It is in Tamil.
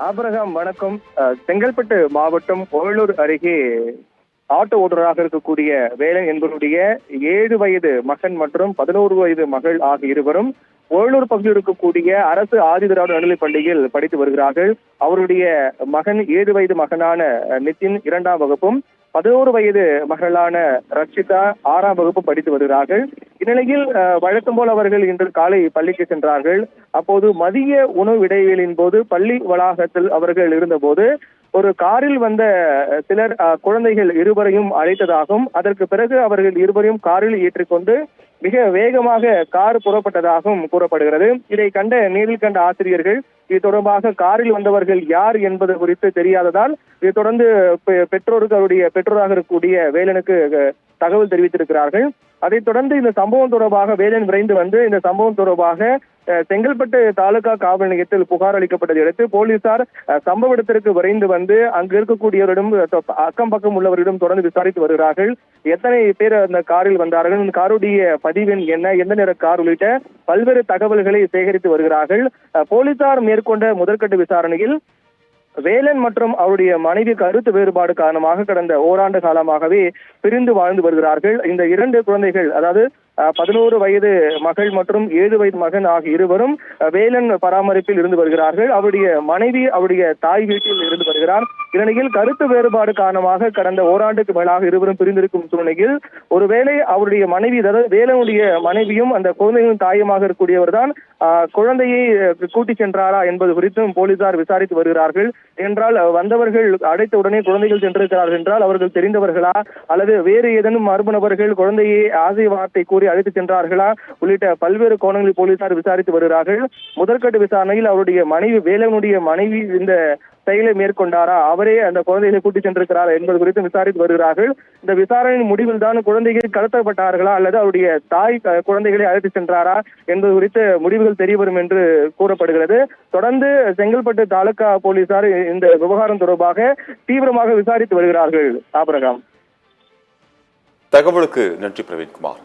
ஆபிரகாம் வணக்கம். செங்கல்பட்டு மாவட்டம் ஓழூர் அருகே ஆட்டோ ஓட்டுநராக இருக்கக்கூடிய வேலன் என்பவருடைய 7 வயது மகன் மற்றும் 11 வயது மகள் ஆகிய இருவரும் ஓழூர் பகுதியில் இருக்கக்கூடிய அரசு ஆதிதிராவிட நடுநிலைப் பள்ளியில் படித்து வருகிறார்கள். அவருடைய மகன் 7 வயது மகனான நிதின் 2ஆம் வகுப்பும் 11 வயது மகளான ரக்ஷிதா 6ஆம் வகுப்பு படித்து வருகிறார்கள். இந்நிலையில் வழக்கம் போல் அவர்கள் இன்று காலை பள்ளிக்கு சென்றார்கள். அப்போது மதிய உணவு இடைவேளையின் போது பள்ளி வளாகத்தில் அவர்கள் இருந்தபோது ஒரு காரில் வந்த சிலர் குழந்தைகள் இருவரையும் அழைத்ததாகவும் அதற்கு பிறகு அவர்கள் இருவரையும் காரில் ஏற்றிக்கொண்டு மிக வேகமாக கார் புறப்பட்டதாகவும் கூறப்படுகிறது. இதை கண்ட நேரில் கண்ட ஆசிரியர்கள் இது தொடர்பாக காரில் வந்தவர்கள் யார் என்பது குறித்து தெரியாததால் இது தொடர்ந்து பெற்றோருக்கு அவருடைய பெற்றோராக இருக்கக்கூடிய வேலனுக்கு தகவல் தெரிவித்திருக்கிறார்கள். அதைத் தொடர்ந்து இந்த சம்பவம் தொடர்பாக வேலன் விரைந்து வந்து இந்த சம்பவம் தொடர்பாக செங்கல்பட்டு தாலுகா காவல் நிலையத்தில் புகார் அளிக்கப்பட்டதை அடுத்து போலீசார் சம்பவ இடத்திற்கு விரைந்து வந்து அங்கு இருக்கக்கூடியவரிடம் அக்கம் பக்கம் உள்ளவரிடம் தொடர்ந்து விசாரித்து வருகிறார்கள். எத்தனை பேர் அந்த காரில் வந்தார்கள், இந்த காருடைய பதிவெண் என்ன, எந்த நேர கார் உள்ளிட்ட பல்வேறு தகவல்களை சேகரித்து வருகிறார்கள். போலீசார் மேற்கொண்ட முதற்கட்ட விசாரணையில் வேலன் மற்றும் அவருடைய மனைவி கருத்து வேறுபாடு காரணமாக கடந்த ஓராண்டு காலமாகவே பிரிந்து வாழ்ந்து வருகிறார்கள். இந்த 2 குழந்தைகள், அதாவது 11 வயது மகள் மற்றும் 7 வயது மகன் ஆகிய இருவரும் வேலன் பராமரிப்பில் இருந்து வருகிறார்கள். அவருடைய மனைவி அவருடைய தாய் வீட்டில் இருந்து வருகிறார். இந்நிலையில் கருத்து வேறுபாடு காரணமாக கடந்த ஓராண்டுக்கு மேலாக இருவரும் பிரிந்திருக்கும் சூழ்நிலையில் ஒருவேளை அவருடைய மனைவி, அதாவது வேலனுடைய மனைவியும் அந்த குழந்தைகளின் தாயமாக இருக்கக்கூடியவர் தான் குழந்தையை கூட்டி சென்றாரா என்பது குறித்தும் போலீசார் விசாரித்து வருகிறார்கள். என்றால் வந்தவர்கள் அடைத்த உடனே குழந்தைகள் சென்றிருக்கிறார்கள் என்றால் அவர்கள் தெரிந்தவர்களா அல்லது வேறு ஏதேனும் மர்ம நபர்கள் குழந்தையை ஆசை வார்த்தை கூறி அழைத்து சென்றார்களா உள்ளிட்ட பல்வேறு கோணங்களில் போலீசார் விசாரித்து வருகிறார்கள். முதற்கட்ட விசாரணையில் அவருடைய மனைவி, வேலனுடைய மனைவி இந்த செயலை மேற்கொண்டாரா, அவரே அந்த குழந்தைகளை கூட்டி சென்றிருக்கிறாரா என்பது குறித்து விசாரித்து வருகிறார்கள். இந்த விசாரணையின் முடிவில் தான் குழந்தைகள் கடத்தப்பட்டார்களா அல்லது அவருடைய தாய் குழந்தைகளை அழைத்து சென்றாரா என்பது குறித்து முடிவுகள் தெரியவரும் என்று கூறப்படுகிறது. தொடர்ந்து செங்கல்பட்டு தாலுகா போலீசார் இந்த விவகாரம் தொடர்பாக தீவிரமாக விசாரித்து வருகிறார்கள். ஆபிரகாம், தகவலுக்கு நன்றி பிரவீன்குமார்.